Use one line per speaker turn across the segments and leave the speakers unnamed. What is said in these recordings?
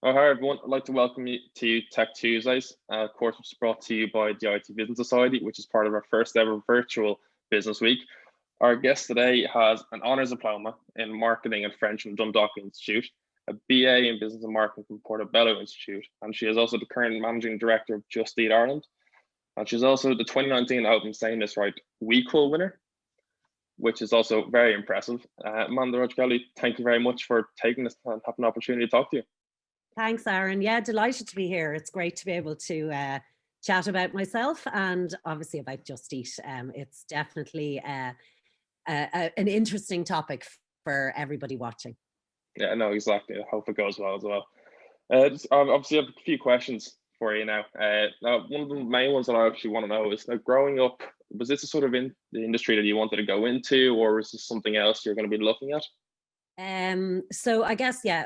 Oh, hi everyone. I'd like to welcome you to Tech Tuesdays, of course, which is brought to you by the IADT Business Society, which is part of our first ever virtual business week. Our guest today has an honours diploma in marketing and French from Dundalk Institute, a BA in business and marketing from Portobello Institute, and she is also the current managing director of Just Eat Ireland. And she's also the 2019 Open Saying This Right WeQual winner, which is also very impressive. Amanda Roche Kelly, thank you very much for taking this and having an opportunity to talk to you.
Thanks, Aaron. Yeah, delighted to be here. It's great to be able to chat about myself and obviously about Just Eat. It's definitely an interesting topic for everybody watching.
Yeah, no, exactly. I hope it goes well as well. Obviously, I have a few questions for you now. Now, one of the main ones that I actually want to know is, now, growing up, was this a sort of in the industry that you wanted to go into, or was this something else you're going to be looking at?
So I guess, yeah,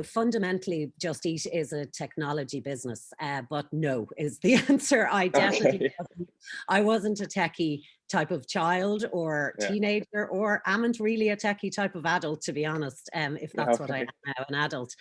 fundamentally Just Eat is a technology business, but no is the answer.
Okay.
I wasn't a techie type of child or
Yeah.
teenager, or amn't really a techie type of adult, to be honest, if that's what I
Okay.
am now, an adult.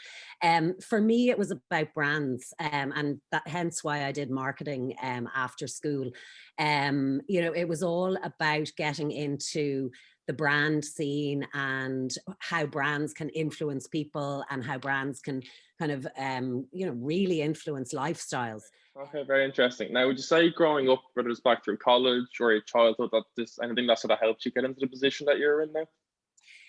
For me, it was about brands, and that hence why I did marketing after school. It was all about getting into the brand scene and how brands can influence people and how brands can kind of, really influence lifestyles.
Okay, very interesting. Now, would you say growing up, whether it's back through college or your childhood, that this anything that sort of helped you get into the position that you're in now?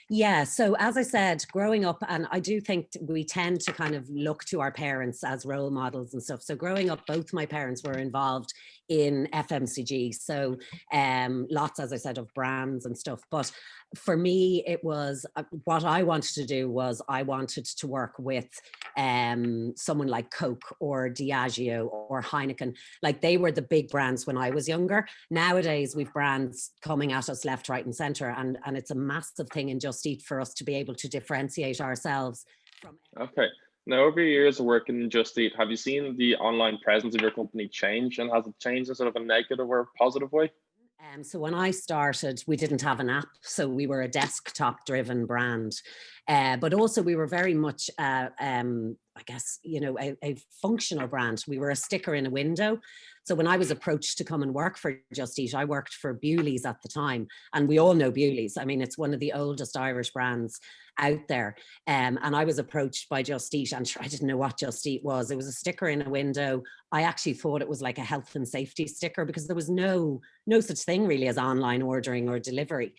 Yeah. So as I said, growing up, and I do think we tend to kind of look to our parents as role models and stuff. So growing up, both my parents were involved in FMCG. So lots, as I said, of brands and stuff. But for me, it was what I wanted to do was I wanted to work with someone like Coke or Diageo or Heineken. Like, they were the big brands when I was younger. Nowadays, we've brands coming at us left, right, and center, and it's a massive thing in Just Eat for us to be able to differentiate ourselves from.
Okay. Now, over your years of working in Just Eat, have you seen the online presence of your company change, and has it changed in sort of a negative or positive way?
So when I started, we didn't have an app, so we were a desktop-driven brand, but also we were very much, I guess, a functional brand. We were a sticker in a window. So when I was approached to come and work for Just Eat, I worked for Bewley's at the time, and we all know Bewley's. I mean, it's one of the oldest Irish brands out there. And I was approached by Just Eat, and I didn't know what Just Eat was. It was a sticker in a window. I actually thought it was like a health and safety sticker, because there was no such thing really as online ordering or delivery.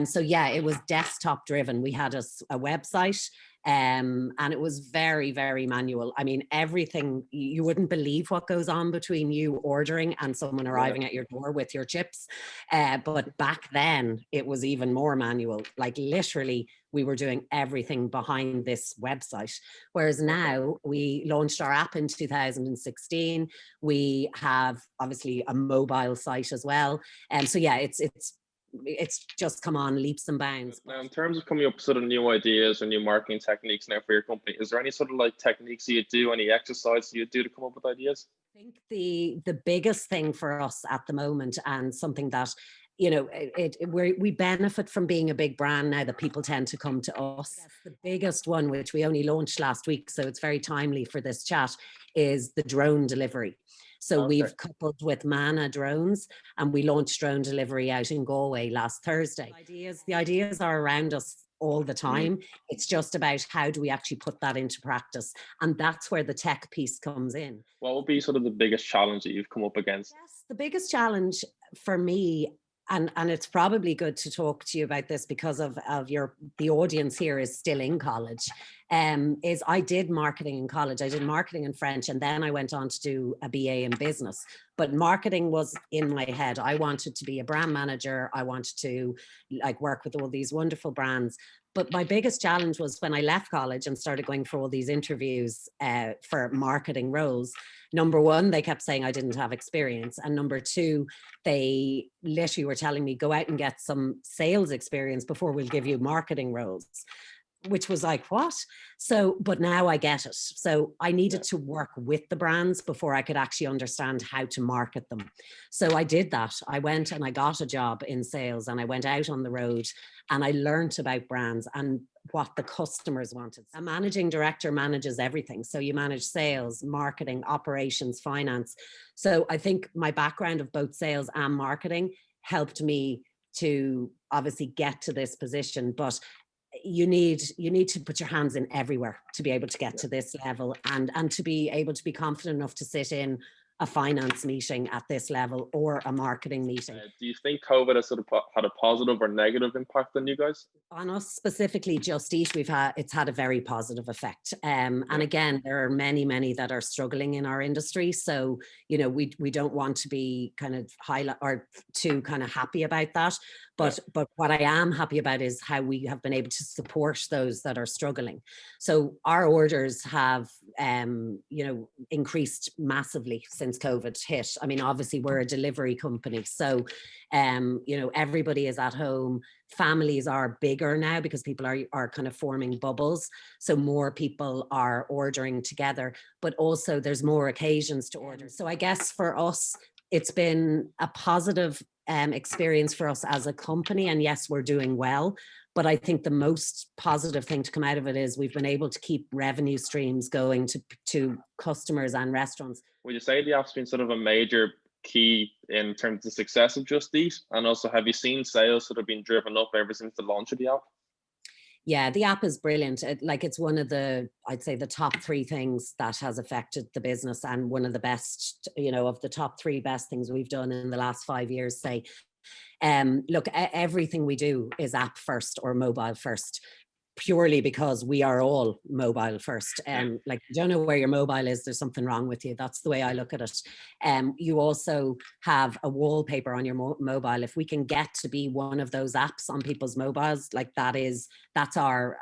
So yeah, it was desktop driven. We had a website, and it was very, very manual. I mean, everything, you wouldn't believe what goes on between you ordering and someone arriving at your door with your chips. But back then it was even more manual. Like, literally, we were doing everything behind this website. Whereas now we launched our app in 2016. We have obviously a mobile site as well. And so yeah, it's just come on leaps and bounds.
Now, in terms of coming up with sort of new ideas or new marketing techniques now for your company, is there any sort of like techniques you do, any exercises you do to come up with ideas?
I think the biggest thing for us at the moment, and something that, we benefit from being a big brand now, that people tend to come to us. The biggest one, which we only launched last week, so it's very timely for this chat, is the drone delivery. So
Okay.
we've coupled with Mana drones, and we launched drone delivery out in Galway last Thursday. The ideas are around us all the time. It's just about how do we actually put that into practice, and that's where the tech piece comes in.
What would be sort of the biggest challenge that you've come up against?
Yes, the biggest challenge for me, and it's probably good to talk to you about this because of the audience here is still in college, is I did marketing in college. I did marketing in French, and then I went on to do a BA in business. But marketing was in my head. I wanted to be a brand manager. I wanted to work with all these wonderful brands. But my biggest challenge was when I left college and started going for all these interviews for marketing roles. Number one, they kept saying I didn't have experience. And number two, they literally were telling me, go out and get some sales experience before we'll give you marketing roles, which was like, what? So, but now I get it. So I needed to work with the brands before I could actually understand how to market them. So I did that. I went and I got a job in sales, and I went out on the road and I learned about brands. And what the customers wanted. A managing director manages everything. So you manage sales, marketing, operations, finance. So I think my background of both sales and marketing helped me to obviously get to this position, but you need to put your hands in everywhere to be able to get to this level, and to be able to be confident enough to sit in a finance meeting at this level or a marketing meeting.
Do you think COVID has sort of had a positive or negative impact on you guys?
On us specifically, Just Eat, it's had a very positive effect. And again, there are many that are struggling in our industry. So, you know, we don't want to be kind of highlight or too kind of happy about that. But what I am happy about is how we have been able to support those that are struggling. So our orders have, you know, increased massily since COVID hit. I mean, obviously we're a delivery company, so you know, everybody is at home. Families are bigger now because people are kind of forming bubbles. So more people are ordering together, but also there's more occasions to order. So I guess for us, it's been a positive experience for us as a company. And yes, we're doing well. But I think the most positive thing to come out of it is we've been able to keep revenue streams going to customers and restaurants.
Would you say the app's been sort of a major key in terms of the success of Just Eat? And also, have you seen sales sort of been driven up ever since the launch of the app?
Yeah, the app is brilliant. It's one of the, I'd say, the top 3 things that has affected the business, and one of the best, you know, of the top 3 best things we've done in the last 5 years, say. Look, everything we do is app first or mobile first, purely because we are all mobile first. Like, you don't know where your mobile is, there's something wrong with you. That's the way I look at it. You also have a wallpaper on your mobile. If we can get to be one of those apps on people's mobiles, like that's our,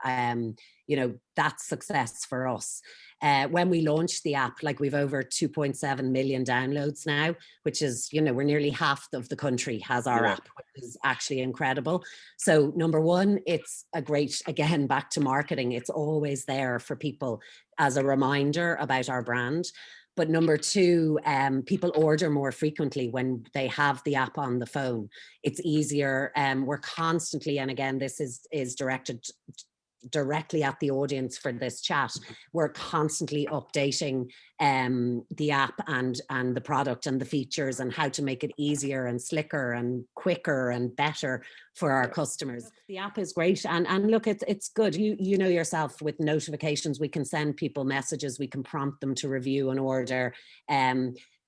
you know, that's success for us. When we launched the app, like, we've over 2.7 million downloads now, which is, you know, we're nearly half of the country has our app, which is actually incredible. So number one, it's a great, again, back to marketing. It's always there for people as a reminder about our brand. But number 2, people order more frequently when they have the app on the phone. It's easier. We're constantly, and again, this is directed directly at the audience for this chat, we're constantly updating the app and the product and the features and how to make it easier and slicker and quicker and better for our customers. The app is great, and look, it's good. You know yourself, with notifications, we can send people messages, we can prompt them to review an order.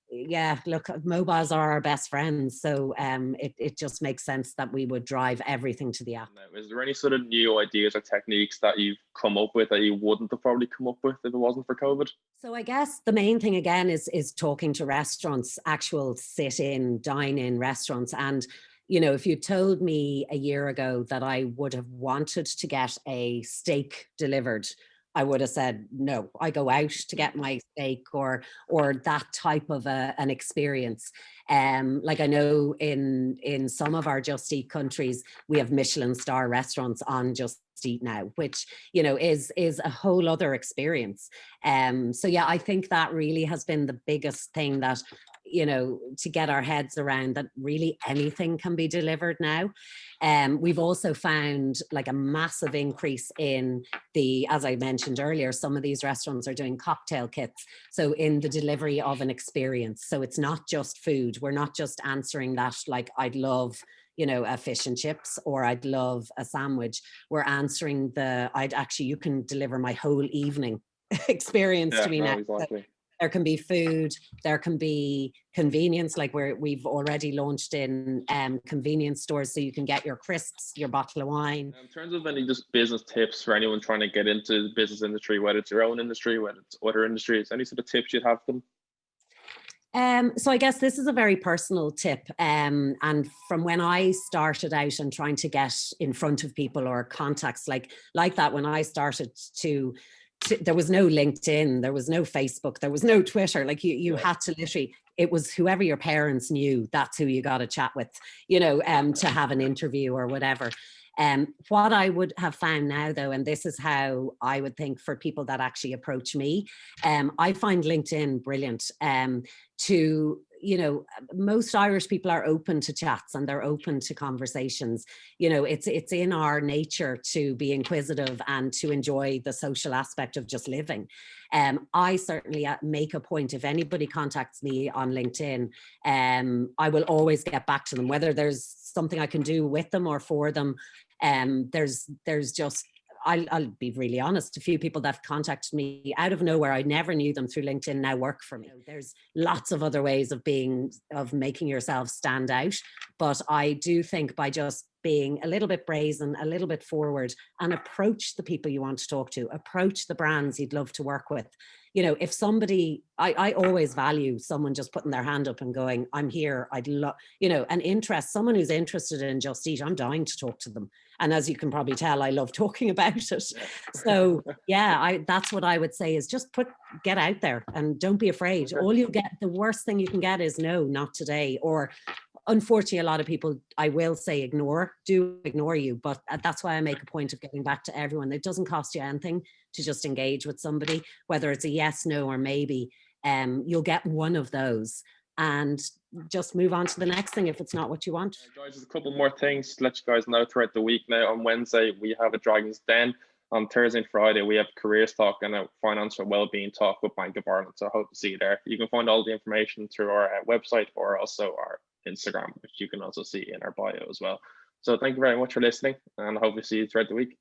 Yeah, look, mobiles are our best friends, so it just makes sense that we would drive everything to the app.
Is there any sort of new ideas or techniques that you've come up with that you wouldn't have probably come up with if it wasn't for COVID?
So I guess the main thing again is talking to restaurants, actual sit-in, dine-in restaurants. And you know, if you told me a year ago that I would have wanted to get a steak delivered, I would have said, no, I go out to get my steak or that type of an experience. Like, I know in some of our Just Eat countries, we have Michelin star restaurants on Just Eat now, which, you know, is a whole other experience. So yeah, I think that really has been the biggest thing, that, you know, to get our heads around that really anything can be delivered now. We've also found like a massive increase in as I mentioned earlier, some of these restaurants are doing cocktail kits. So in the delivery of an experience. So it's not just food. We're not just answering that, like, I'd love, you know, a fish and chips, or I'd love a sandwich. We're answering you can deliver my whole evening experience to me now.
Exactly.
There can be food, there can be convenience, like we've already launched in convenience stores, so you can get your crisps, your bottle of wine.
In terms of any just business tips for anyone trying to get into the business industry, whether it's your own industry, whether it's other industries, any sort of tips you'd have for them?
So I guess this is a very personal tip. And from when I started out and trying to get in front of people or contacts like that, when I started there was no LinkedIn, there was no Facebook, there was no Twitter. Like, you had to literally, it was whoever your parents knew, that's who you got to chat with, you know, to have an interview or whatever. What I would have found now, though, and this is how I would think for people that actually approach me, I find LinkedIn brilliant to, you know, most Irish people are open to chats and they're open to conversations. You know, it's in our nature to be inquisitive and to enjoy the social aspect of just living. I certainly make a point, if anybody contacts me on LinkedIn, I will always get back to them, whether there's something I can do with them or for them. There's just, I'll be really honest, a few people that contacted me out of nowhere, I never knew them, through LinkedIn, now work for me. There's lots of other ways of making yourself stand out. But I do think by just being a little bit brazen, a little bit forward, and approach the people you want to talk to, approach the brands you'd love to work with. You know, if somebody, I always value someone just putting their hand up and going, I'm here, I'd love, you know, an interest, someone who's interested in Just Eat, I'm dying to talk to them. And as you can probably tell, I love talking about it. So yeah, that's what I would say, is just get out there and don't be afraid. All you get, the worst thing you can get is no, not today. Or unfortunately, a lot of people, I will say, do ignore you. But that's why I make a point of getting back to everyone. It doesn't cost you anything to just engage with somebody, whether it's a yes, no, or maybe. You'll get one of those and just move on to the next thing if it's not what you want.
Guys, there's a couple more things to let you guys know throughout the week now. On Wednesday, we have a Dragon's Den. On Thursday and Friday, we have careers talk and a financial wellbeing talk with Bank of Ireland. So I hope to see you there. You can find all the information through our website or also our Instagram, which you can also see in our bio as well. So thank you very much for listening, and I hope to see you throughout the week.